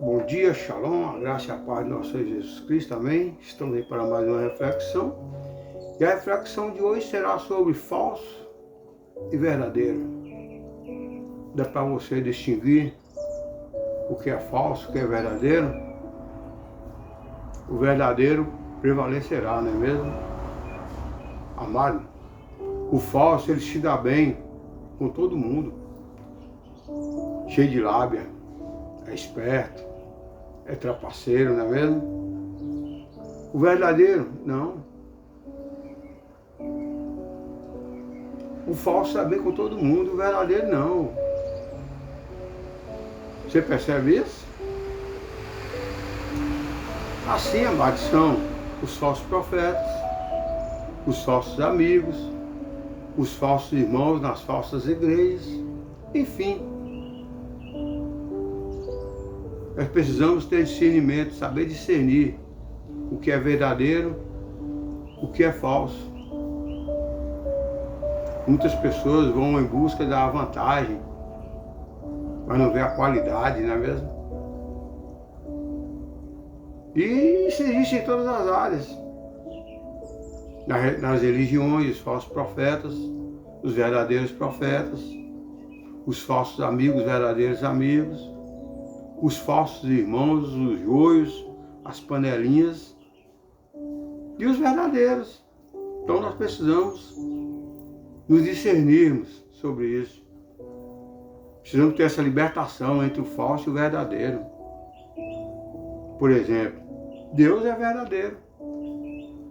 Bom dia, shalom, a graça e a paz do nosso Senhor Jesus Cristo, amém? Estamos aí para mais uma reflexão. E a reflexão de hoje será sobre falso e verdadeiro. Dá para você distinguir o que é falso, o que é verdadeiro? O verdadeiro prevalecerá, não é mesmo? Amado, o falso ele se dá bem com todo mundo. Cheio de lábia, é esperto, é trapaceiro, não é mesmo? O verdadeiro, não. O falso está bem com todo mundo, o verdadeiro não. Você percebe isso? Assim, amados, são os falsos profetas, os falsos amigos, os falsos irmãos nas falsas igrejas, enfim. Nós precisamos ter discernimento, saber discernir o que é verdadeiro, o que é falso. Muitas pessoas vão em busca da vantagem, mas não vê a qualidade, não é mesmo? E isso existe em todas as áreas. Nas religiões, os falsos profetas, os verdadeiros profetas, os falsos amigos, verdadeiros amigos, os falsos irmãos, os joios, as panelinhas e os verdadeiros. Então nós precisamos nos discernirmos sobre isso. Precisamos ter essa libertação entre o falso e o verdadeiro. Por exemplo, Deus é verdadeiro.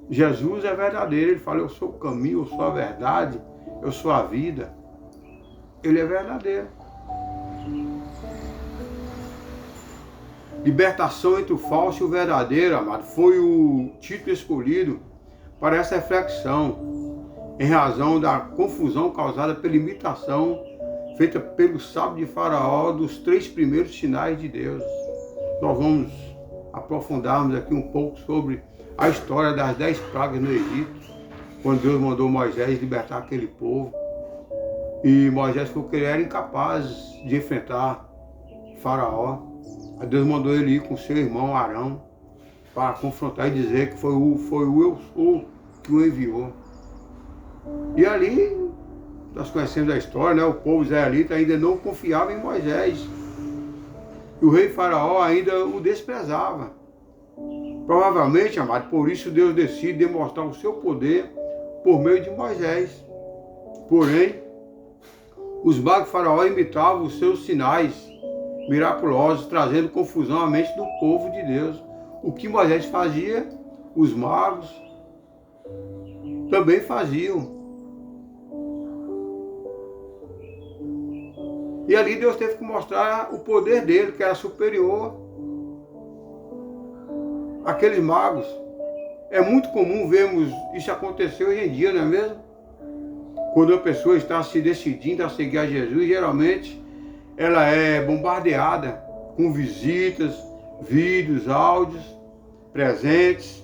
Jesus é verdadeiro. Ele fala, eu sou o caminho, eu sou a verdade, eu sou a vida. Ele é verdadeiro. Libertação entre o falso e o verdadeiro, amado, foi o título escolhido para essa reflexão, em razão da confusão causada pela imitação feita pelo sábio de Faraó dos 3 primeiros sinais de Deus. Nós vamos aprofundarmos aqui um pouco sobre a história das 10 pragas no Egito, quando Deus mandou Moisés libertar aquele povo. E Moisés falou que ele era incapaz de enfrentar Faraó. Aí Deus mandou ele ir com seu irmão Arão para confrontar e dizer que foi o eu sou que o enviou. E ali, nós conhecemos a história, né? O povo israelita ainda não confiava em Moisés. E o rei Faraó ainda o desprezava. Provavelmente, amado, por isso Deus decide demonstrar o seu poder por meio de Moisés. Porém, os magos de Faraó imitavam os seus sinais miraculosos, trazendo confusão à mente do povo de Deus. O que Moisés fazia, os magos também faziam. E ali Deus teve que mostrar o poder dele, que era superior àqueles magos. É muito comum vermos isso acontecer hoje em dia, não é mesmo? Quando a pessoa está se decidindo a seguir a Jesus, geralmente ela é bombardeada com visitas, vídeos, áudios, presentes,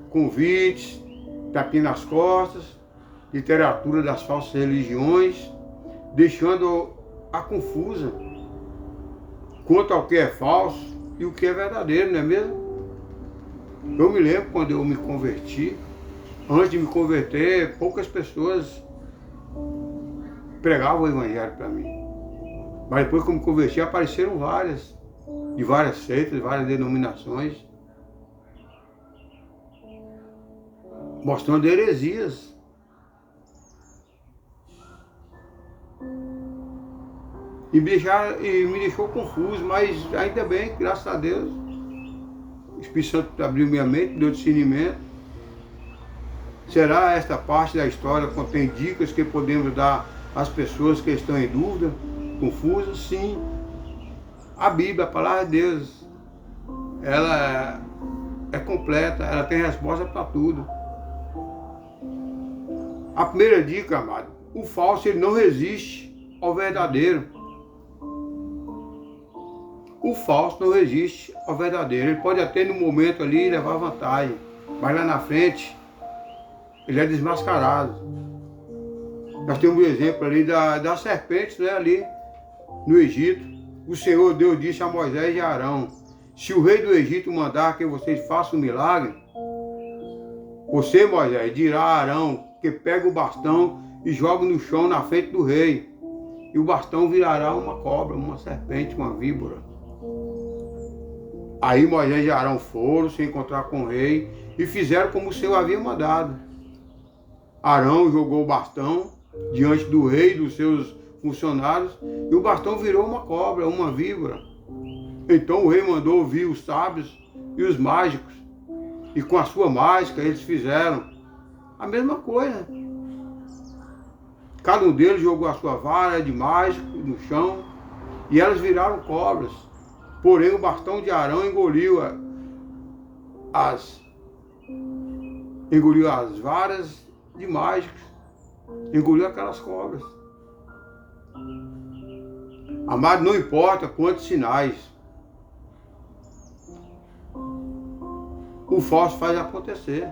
convites, tapinha nas costas, literatura das falsas religiões, deixando a confusa quanto ao que é falso e o que é verdadeiro, não é mesmo? Eu me lembro quando eu me converti, antes de me converter, poucas pessoas pregavam o evangelho para mim. Mas depois que eu me converti, apareceram várias, de várias seitas, várias denominações, mostrando heresias. E me deixou confuso, mas ainda bem, graças a Deus, o Espírito Santo abriu minha mente, deu discernimento. Será esta parte da história contém dicas que podemos dar às pessoas que estão em dúvida, confusas? Sim. A Bíblia, a palavra de Deus, ela é completa, ela tem resposta para tudo. A primeira dica, amado, o falso ele não resiste ao verdadeiro. O falso não resiste ao verdadeiro. Ele pode até no momento ali levar vantagem, mas lá na frente ele é desmascarado. Nós temos um exemplo ali das serpentes, né, ali no Egito. O Senhor Deus disse a Moisés e a Arão: se o rei do Egito mandar que vocês façam um milagre, você, Moisés, dirá a Arão que pega o bastão e joga no chão na frente do rei. E o bastão virará uma cobra, uma serpente, uma víbora. Aí Moisés e Arão foram se encontrar com o rei e fizeram como o Senhor havia mandado. Arão jogou o bastão diante do rei e dos seus funcionários e o bastão virou uma cobra, uma víbora. Então o rei mandou ouvir os sábios e os mágicos. E com a sua mágica eles fizeram a mesma coisa. Cada um deles jogou a sua vara de mágico no chão e elas viraram cobras. Porém o bastão de Arão engoliu as varas de mágicos, engoliu aquelas cobras. Amado, não importa quantos sinais, o falso faz acontecer.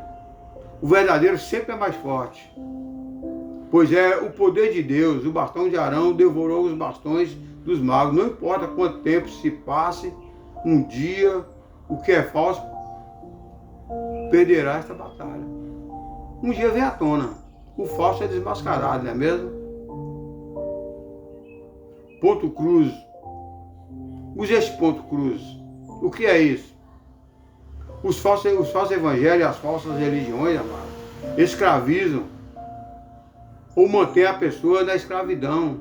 O verdadeiro sempre é mais forte. Pois é o poder de Deus. O bastão de Arão devorou os bastões dos magos. Não importa quanto tempo se passe, um dia o que é falso perderá esta batalha. Um dia vem à tona. O falso é desmascarado, não é mesmo? Ponto cruz. Use esse ponto cruz. O que é isso? Os falsos evangelhos e as falsas religiões, amado, escravizam ou mantêm a pessoa na escravidão.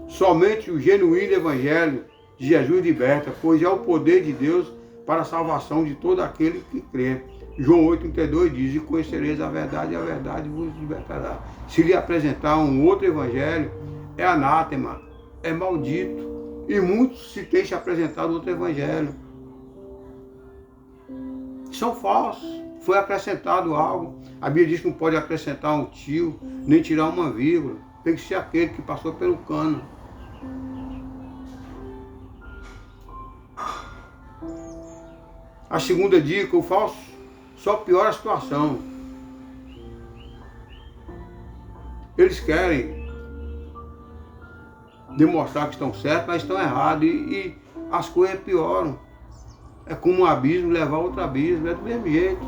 Somente o genuíno evangelho de Jesus liberta, pois é o poder de Deus para a salvação de todo aquele que crê. João 8,32 diz: e conhecereis a verdade, e a verdade vos libertará. Se lhe apresentar um outro evangelho, é anátema, é maldito. E muitos se têm se apresentado outro evangelho. São falsos. Foi acrescentado algo. A Bíblia diz que não pode acrescentar um tio, nem tirar uma vírgula. Tem que ser aquele que passou pelo cano. A segunda dica: o falso só piora a situação. Eles querem demonstrar que estão certos, mas estão errados. E as coisas pioram. É como um abismo levar outro abismo, é do mesmo jeito.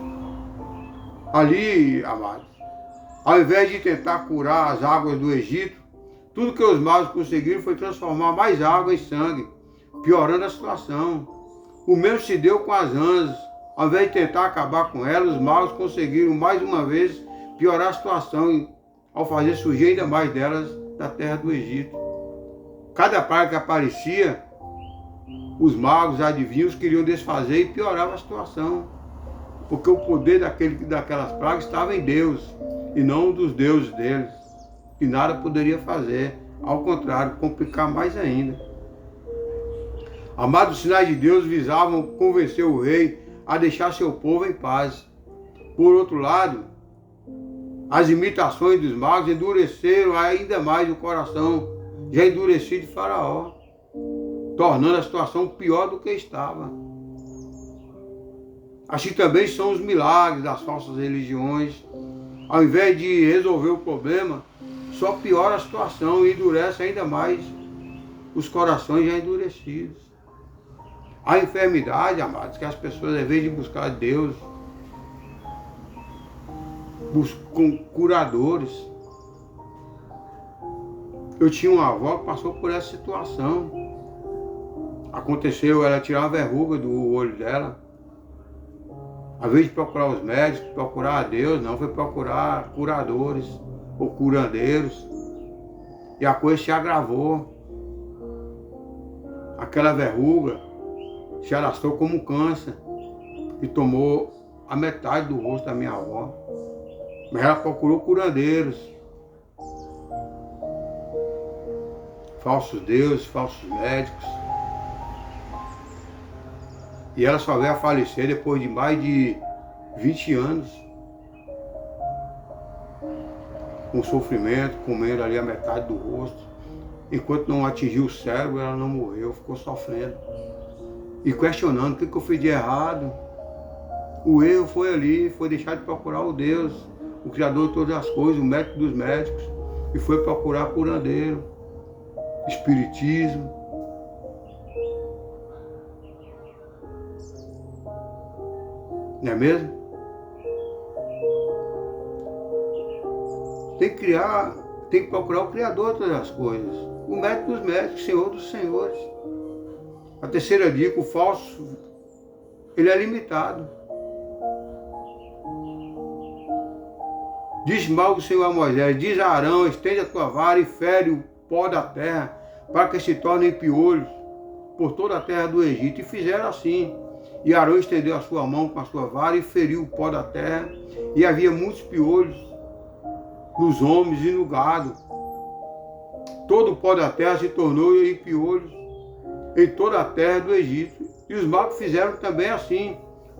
Ali, amados, ao invés de tentar curar as águas do Egito, tudo que os magos conseguiram foi transformar mais água em sangue, piorando a situação. O mesmo se deu com as anjas. Ao invés de tentar acabar com elas, os magos conseguiram mais uma vez piorar a situação ao fazer surgir ainda mais delas da terra do Egito. Cada praga que aparecia, os magos, adivinhos, queriam desfazer e piorava a situação. Porque o poder daquelas pragas estava em Deus e não dos deuses deles. E nada poderia fazer. Ao contrário, complicar mais ainda. Amados, os sinais de Deus visavam convencer o rei a deixar seu povo em paz. Por outro lado, as imitações dos magos endureceram ainda mais o coração já endurecido de Faraó, tornando a situação pior do que estava. Assim também são os milagres das falsas religiões. Ao invés de resolver o problema, só piora a situação e endurece ainda mais os corações já endurecidos. A enfermidade, amados, que as pessoas, ao invés de buscar Deus, buscam curadores. Eu tinha uma avó que passou por essa situação. Aconteceu ela tirar uma verruga do olho dela. Ao invés de procurar os médicos, procurar a Deus, não, foi procurar curadores ou curandeiros. E a coisa se agravou. Aquela verruga se alastrou como um câncer e tomou a metade do rosto da minha avó. Mas ela procurou curandeiros. Falsos deuses, falsos médicos. E ela só veio a falecer depois de mais de 20 anos. Com sofrimento, comendo ali a metade do rosto. Enquanto não atingiu o cérebro, ela não morreu, ficou sofrendo. E questionando o que eu fiz de errado. O erro foi ali, foi deixar de procurar o Deus, o Criador de todas as coisas, o médico dos médicos. E foi procurar curandeiro, espiritismo. Não é mesmo? Tem que procurar o Criador de todas as coisas, o médico dos médicos, o Senhor dos senhores. A terceira dica, o falso, ele é limitado. Diz mal o Senhor a Moisés, diz a Arão, estende a tua vara e fere o pó da terra, para que se tornem piolhos por toda a terra do Egito. E fizeram assim. E Arão estendeu a sua mão com a sua vara e feriu o pó da terra, e havia muitos piolhos nos homens e no gado. Todo o pó da terra se tornou em piolhos em toda a terra do Egito. E os magos fizeram também assim,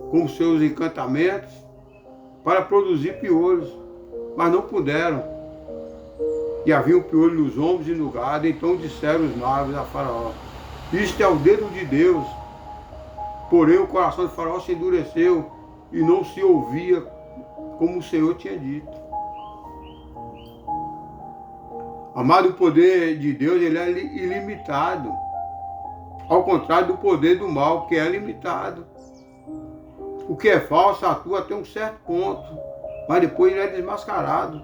com seus encantamentos, para produzir piolhos, mas não puderam. E havia um piolho nos homens e no gado. Então disseram os magos a Faraó: isto é o dedo de Deus. Porém o coração de Faraó se endureceu e não se ouvia como o Senhor tinha dito. Amado, o poder de Deus, ele é ilimitado. Ao contrário do poder do mal, que é limitado. O que é falso atua até um certo ponto, mas depois ele é desmascarado.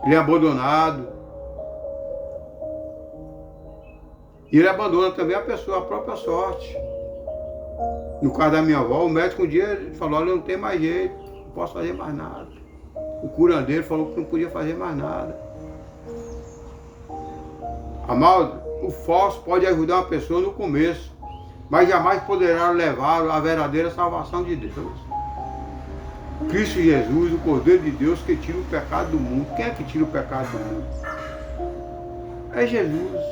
Ele é abandonado. E ele abandona também a pessoa, a própria sorte. No caso da minha avó, o médico um dia falou: olha, não tem mais jeito, não posso fazer mais nada. O curandeiro falou que não podia fazer mais nada. Amado, o falso pode ajudar uma pessoa no começo, mas jamais poderá levar à verdadeira salvação de Deus. Cristo Jesus, o Cordeiro de Deus que tira o pecado do mundo. Quem é que tira o pecado do mundo? É Jesus.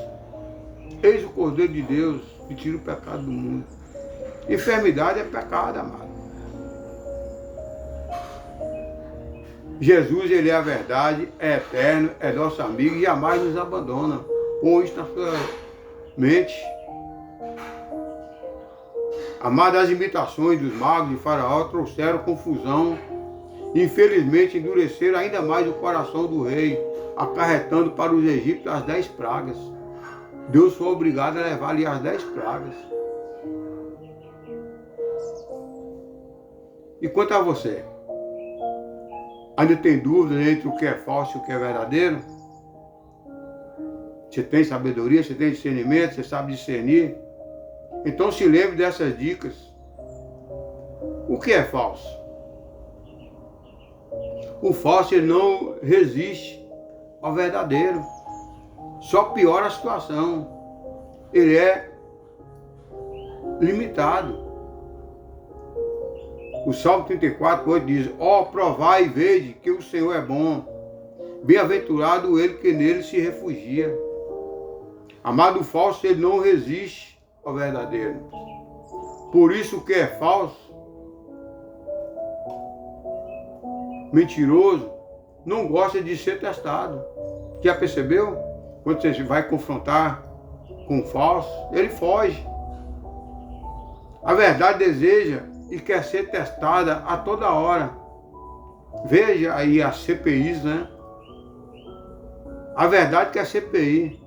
Eis o Cordeiro de Deus que tira o pecado do mundo. Enfermidade é pecado, amado. Jesus, ele é a verdade, é eterno, é nosso amigo e jamais nos abandona. Põe isso na sua mente. Amado, as imitações dos magos de Faraó trouxeram confusão. Infelizmente, endureceram ainda mais o coração do rei, acarretando para os egípcios as 10 pragas. Deus foi obrigado a levar ali as 10 pragas. E quanto a você? Ainda tem dúvidas entre o que é falso e o que é verdadeiro? Você tem sabedoria, você tem discernimento, você sabe discernir? Então se lembre dessas dicas. O que é falso? O falso, ele não resiste ao verdadeiro. Só piora a situação. Ele é limitado. O Salmo 34:8 diz: ó, provai e vede que o Senhor é bom. Bem-aventurado ele que nele se refugia. Amado, o falso, ele não resiste ao verdadeiro. Por isso o que é falso, mentiroso, não gosta de ser testado. Já percebeu? Quando você vai confrontar com o falso, ele foge. A verdade deseja e quer ser testada a toda hora. Veja aí as CPIs, né? A verdade quer CPI.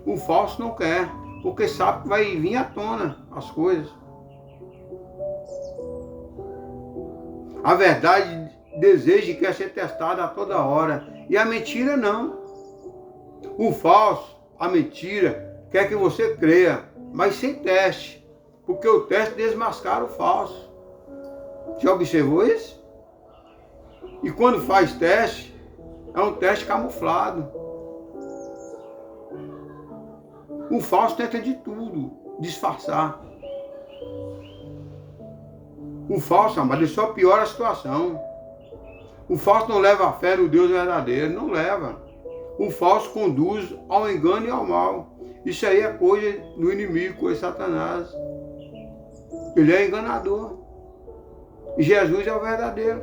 O falso não quer, porque sabe que vai vir à tona as coisas. A verdade deseja e quer ser testada a toda hora. E a mentira não. O falso, a mentira, quer que você creia, mas sem teste. Porque o teste desmascara o falso. Já observou isso? E quando faz teste, é um teste camuflado. O falso tenta de tudo, disfarçar. O falso, amado, ele só piora a situação. O falso não leva a fé no Deus verdadeiro, não leva. O falso conduz ao engano e ao mal. Isso aí é coisa do inimigo, coisa de Satanás. Ele é enganador. E Jesus é o verdadeiro.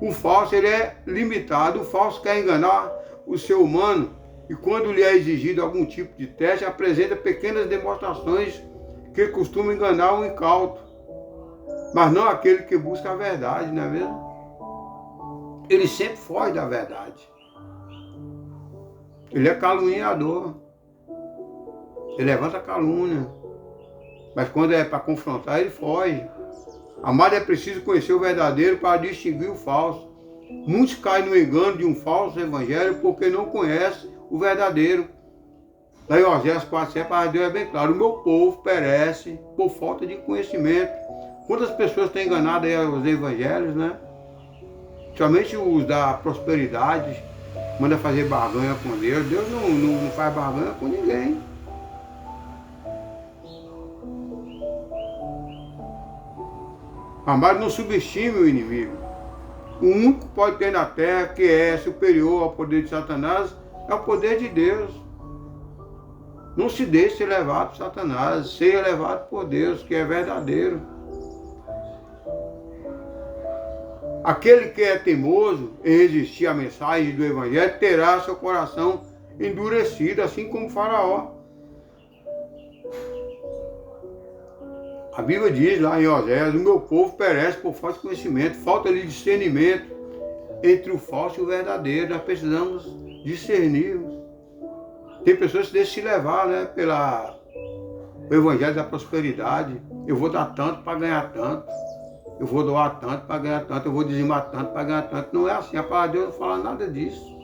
O falso, ele é limitado. O falso quer enganar o ser humano. E quando lhe é exigido algum tipo de teste, apresenta pequenas demonstrações que costumam enganar o incauto. Mas não aquele que busca a verdade, não é mesmo? Ele sempre foge da verdade. Ele é caluniador. Ele levanta calúnia. Mas quando é para confrontar, ele foge. Amado, é preciso conhecer o verdadeiro para distinguir o falso. Muitos caem no engano de um falso evangelho porque não conhecem o verdadeiro. Lá em Oséias 4:7, para Deus é bem claro: o meu povo perece por falta de conhecimento. Quantas pessoas têm enganado aí os evangelhos, né? Somente os da prosperidade, manda fazer barganha com Deus. Deus não faz barganha com ninguém. Amado, não subestime o inimigo. O único que pode ter na terra que é superior ao poder de Satanás é o poder de Deus. Não se deixe ser levado por Satanás, seja levado por Deus, que é verdadeiro. Aquele que é teimoso em resistir à mensagem do Evangelho terá seu coração endurecido, assim como Faraó. A Bíblia diz lá em Oséias: o meu povo perece por falta de conhecimento, falta-lhe discernimento entre o falso e o verdadeiro. Nós precisamos discernir. Tem pessoas que deixam se levar, né, pelo Evangelho da prosperidade. Eu vou dar tanto para ganhar tanto. Eu vou doar tanto para ganhar tanto. Eu vou dizimar tanto para ganhar tanto. Não é assim. A palavra de Deus não fala nada disso.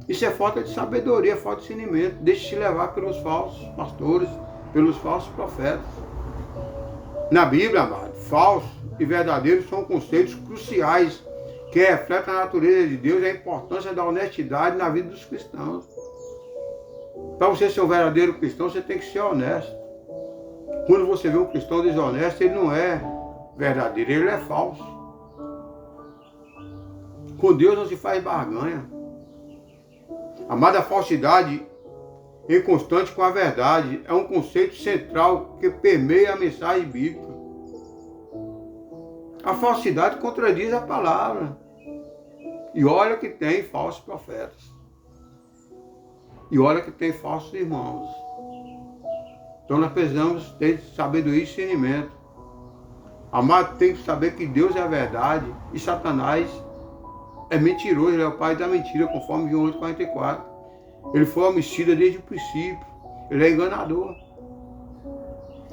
Isso é falta de sabedoria, falta de discernimento. Deixe-se levar pelos falsos pastores, pelos falsos profetas. Na Bíblia, amado, falso e verdadeiro são conceitos cruciais que refletem a natureza de Deus e a importância da honestidade na vida dos cristãos. Para você ser um verdadeiro cristão, você tem que ser honesto. Quando você vê um cristão desonesto, ele não é verdadeiro, ele é falso. Com Deus não se faz barganha. Amada, a falsidade inconstante com a verdade é um conceito central que permeia a mensagem bíblica. A falsidade contradiz a palavra. E olha que tem falsos profetas. E olha que tem falsos irmãos. Então nós precisamos ter sabedoria e discernimento. Amado, tem que saber que Deus é a verdade e Satanás é mentiroso, ele é o pai da mentira, conforme João 8,44. Ele foi homicida desde o princípio, ele é enganador.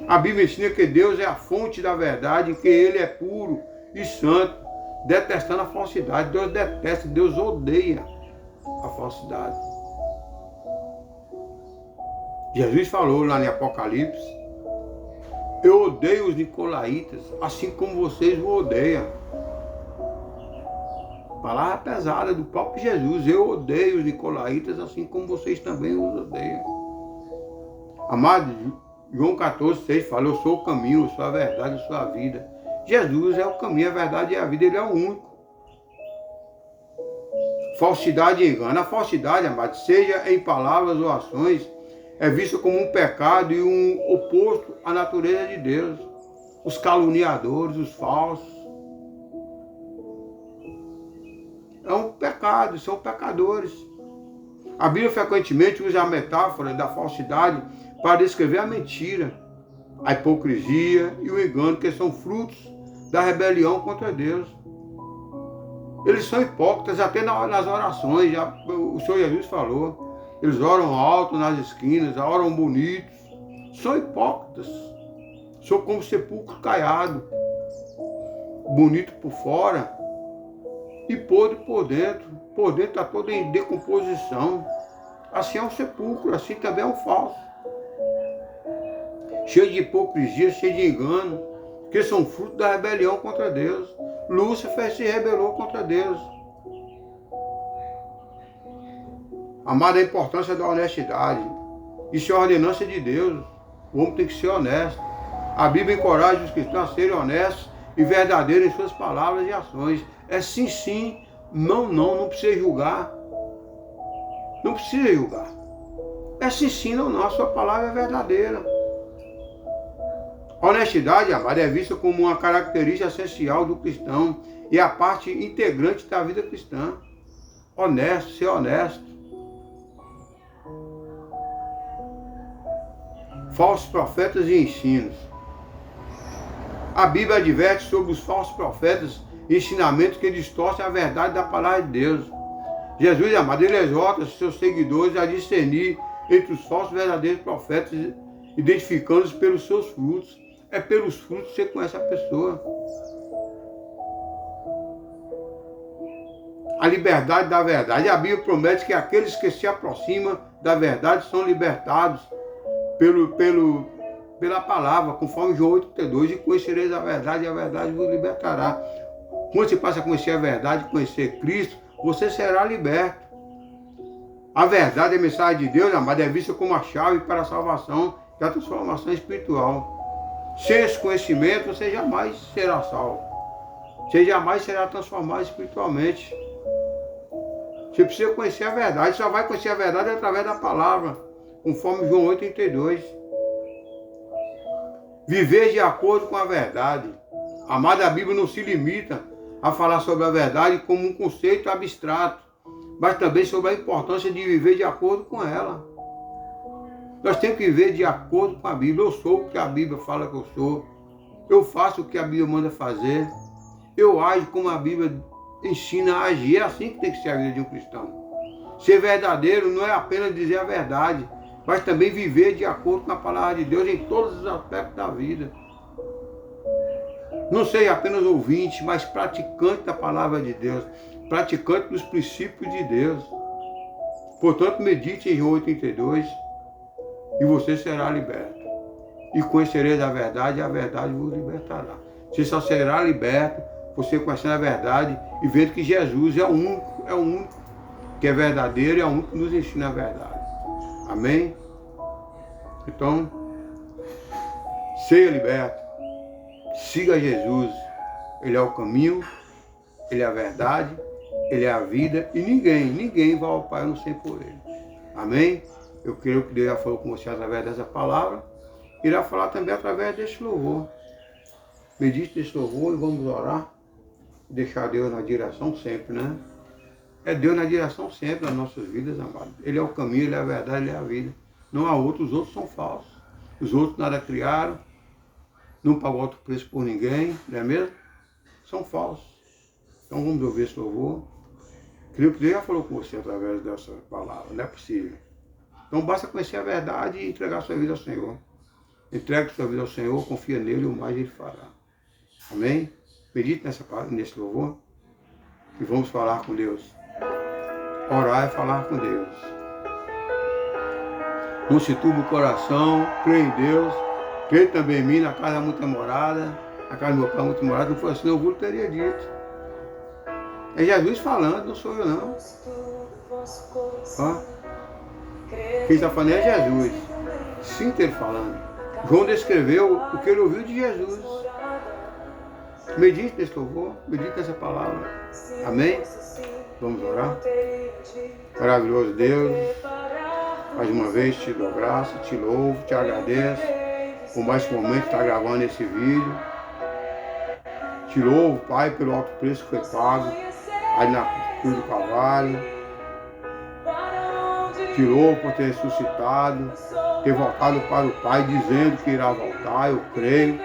A Bíblia ensina que Deus é a fonte da verdade, que ele é puro e santo, detestando a falsidade. Deus detesta, Deus odeia a falsidade. Jesus falou lá em Apocalipse: eu odeio os nicolaítas, assim como vocês o odeiam. Palavra pesada do próprio Jesus: eu odeio os nicolaítas, assim como vocês também os odeiam. Amado, João 14,6 fala: eu sou o caminho, eu sou a verdade, eu sou a vida. Jesus é o caminho, a verdade e a vida, ele é o único. Falsidade e engano. A falsidade, amado, seja em palavras ou ações, é vista como um pecado e um oposto à natureza de Deus. Os caluniadores, os falsos, é um pecado, são pecadores. A Bíblia frequentemente usa a metáfora da falsidade para descrever a mentira, a hipocrisia e o engano, que são frutos da rebelião contra Deus. Eles são hipócritas até nas orações. O Senhor Jesus falou: eles oram alto nas esquinas, oram bonitos. São hipócritas. São como sepulcro caiado, bonito por fora e podre por dentro. Por dentro está todo em decomposição. Assim é um sepulcro, assim também é um falso. Cheio de hipocrisia, cheio de engano, que são fruto da rebelião contra Deus. Lúcifer se rebelou contra Deus. Amada, a importância da honestidade. Isso é a ordenança de Deus. O homem tem que ser honesto. A Bíblia encoraja os cristãos a serem honestos e verdadeiros em suas palavras e ações. É sim, sim, não, não, não precisa julgar. Não precisa julgar. É sim, sim, não, não, a sua palavra é verdadeira. A honestidade, amada, é vista como uma característica essencial do cristão e a parte integrante da vida cristã. Honesto, ser honesto. Falsos profetas e ensinos. A Bíblia adverte sobre os falsos profetas e ensinamentos que distorcem a verdade da palavra de Deus. Jesus, amado, ele exorta seus seguidores a discernir entre os falsos e verdadeiros profetas, identificando-os pelos seus frutos. É pelos frutos que você conhece a pessoa. A liberdade da verdade. A Bíblia promete que aqueles que se aproximam da verdade são libertados pela palavra, conforme João 8,32, e conhecereis a verdade, e a verdade vos libertará. Quando você passa a conhecer a verdade, conhecer Cristo, você será liberto. A verdade, a mensagem de Deus, amado, é vista como a chave para a salvação e a transformação espiritual. Sem esse conhecimento, você jamais será salvo. Você jamais será transformado espiritualmente. Você precisa conhecer a verdade. Só vai conhecer a verdade através da palavra, conforme João 8,32. Viver de acordo com a verdade. Amada, a Bíblia não se limita a falar sobre a verdade como um conceito abstrato, mas também sobre a importância de viver de acordo com ela. Nós temos que viver de acordo com a Bíblia. Eu sou o que a Bíblia fala que eu sou. Eu faço o que a Bíblia manda fazer. Eu ajo como a Bíblia ensina a agir. É assim que tem que ser a vida de um cristão. Ser verdadeiro não é apenas dizer a verdade, mas também viver de acordo com a palavra de Deus em todos os aspectos da vida. Não seja apenas ouvinte, mas praticante da palavra de Deus, praticante dos princípios de Deus. Portanto, medite em João 8,32 e você será liberto. E conhecereis a verdade vos libertará. Você só será liberto você conhecendo a verdade e vendo que Jesus é o único que é verdadeiro e é o único que nos ensina a verdade. Amém? Então, seja liberto. Siga Jesus. Ele é o caminho, Ele é a verdade, Ele é a vida e ninguém vai ao Pai a não ser por Ele. Amém? Eu creio que Deus já falou com você através dessa palavra. Irá falar também através desse louvor. Medite nesse louvor e vamos orar. Deixar Deus na direção sempre, né? É Deus na direção sempre das nossas vidas, amados. Ele é o caminho, Ele é a verdade, Ele é a vida. Não há outros, os outros são falsos. Os outros nada criaram, não pagou alto preço por ninguém, não é mesmo? São falsos. Então vamos ouvir esse louvor. Creio que Deus já falou com você através dessa palavra, não é possível. Então basta conhecer a verdade e entregar sua vida ao Senhor. Entregue sua vida ao Senhor, confia nele e o mais Ele fará. Amém? Medite nesse louvor e vamos falar com Deus. Orar é falar com Deus. Não se turbe o coração, crê em Deus, crê também em mim, na casa há muita morada, na casa do meu pai há muita morada, não foi assim, eu teria dito. É Jesus falando, não sou eu não. Ó. Quem está falando é Jesus. Sinta Ele falando. João descreveu o que ele ouviu de Jesus. Medite nesse louvor, medite nessa palavra. Amém? Vamos orar. Maravilhoso Deus, mais uma vez te dou graça, te louvo, te agradeço por mais um momento estar gravando esse vídeo. Te louvo, Pai, pelo alto preço que foi pago aí na cruz do Calvário. Te louvo por ter ressuscitado, ter voltado para o Pai, dizendo que irá voltar, eu creio.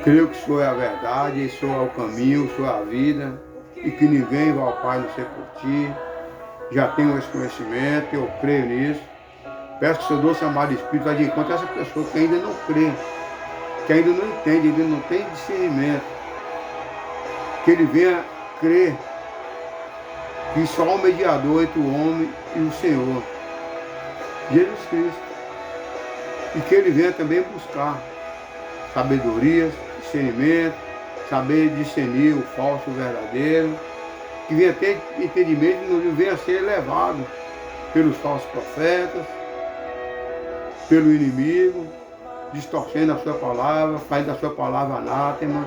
Creio que o Senhor é a verdade, o Senhor é o caminho, o Senhor é a vida, e que ninguém vai ao Pai não ser por Ti. Já tenho esse conhecimento, eu creio nisso. Peço que o Seu doce amado Espírito vá de encontro a essa pessoa que ainda não crê, que ainda não entende, ainda não tem discernimento. Que ele venha crer que só há um mediador entre o homem e o Senhor, Jesus Cristo. E que ele venha também buscar sabedoria, discernimento, saber discernir o falso e o verdadeiro, que venha ter entendimento e não venha ser levado pelos falsos profetas, pelo inimigo, distorcendo a sua palavra, faz da sua palavra anátema.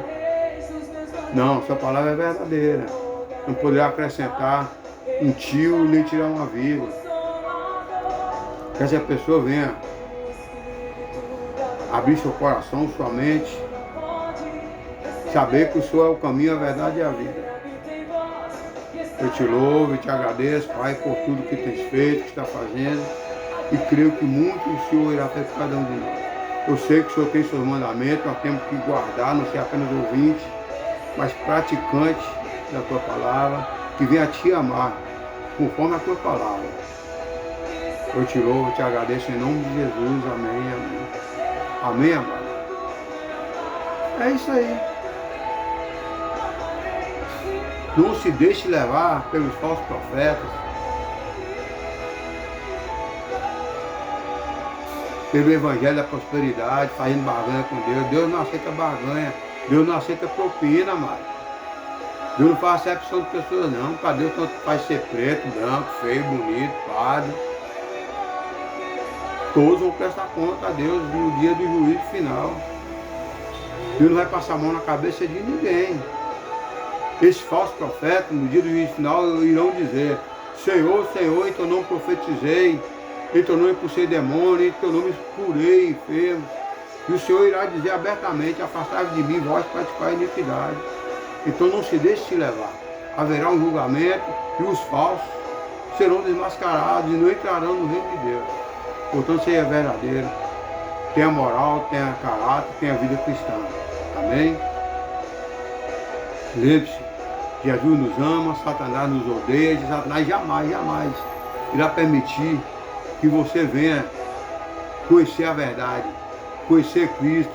Não, sua palavra é verdadeira. Não poderá acrescentar um tio nem tirar uma vírgula. Que essa pessoa venha abrir seu coração, sua mente, saber que o Senhor é o caminho, a verdade e a vida. Eu te louvo e te agradeço, Pai, por tudo que tens feito, que está fazendo, e creio que muito o Senhor irá fazer por cada um de nós. Eu sei que o Senhor tem seus mandamentos, nós temos que guardar, não ser apenas ouvinte, mas praticante da tua palavra, que venha te amar, conforme a tua palavra. Eu te louvo, te agradeço em nome de Jesus. Amém, amém. Amém, amado. É isso aí. Não se deixe levar pelos falsos profetas, pelo evangelho da prosperidade, fazendo barganha com Deus. Deus não aceita barganha. Deus não aceita propina, amado. Deus não faz acepção de pessoas não. Para Deus tanto faz ser preto, branco, feio, bonito, pardo. Todos vão prestar conta a Deus no dia do juízo final. Deus não vai passar a mão na cabeça de ninguém. Esses falsos profetas, no dia do juízo final, irão dizer: Senhor, Senhor, em teu nome profetizei, em teu nome expulsei demônio, em teu nome curei enfermos. E o Senhor irá dizer abertamente: afastai-vos de mim, vós praticai a iniquidade. Então não se deixe se levar. Haverá um julgamento e os falsos serão desmascarados e não entrarão no reino de Deus. Portanto, seja verdadeiro, tenha moral, tenha caráter, tenha vida cristã. Amém? Lembre-se, Jesus nos ama, Satanás nos odeia, e Satanás jamais, jamais irá permitir que você venha conhecer a verdade, conhecer Cristo,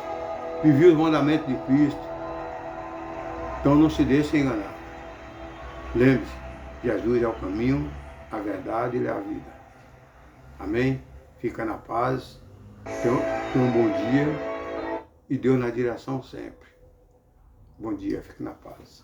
viver os mandamentos de Cristo. Então não se deixe enganar. Lembre-se, Jesus é o caminho, a verdade e a vida. Amém? Fica na paz, tenha um bom dia e Deus na direção sempre. Bom dia, fique na paz.